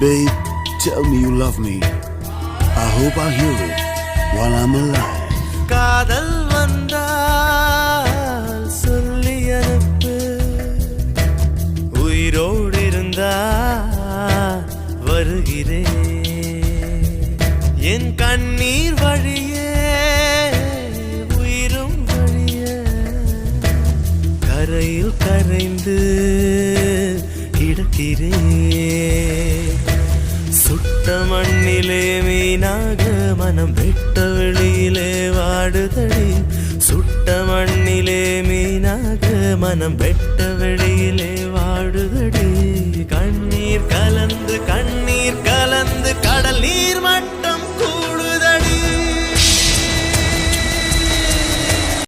Babe, tell me you love me. I hope I hear it while I'm alive. காதல் வந்தால் சொல்லி அனுப்பு, உயிரோடு இருந்தா வருகிறேன். என் கண்ணீர் வழியே உயிரும் வழிய கரையில் கரைந்து கிடக்கிறேன். சுட்ட மண்ணிலே மீனாக மனம் வெட்ட வெளியிலே வாடுதடி. சுட்ட மண்ணிலே மீனாக மனம் வெட்ட வெளியிலே வாடுதடி. கண்ணீர் கலந்து கடல் நீர் மட்டும்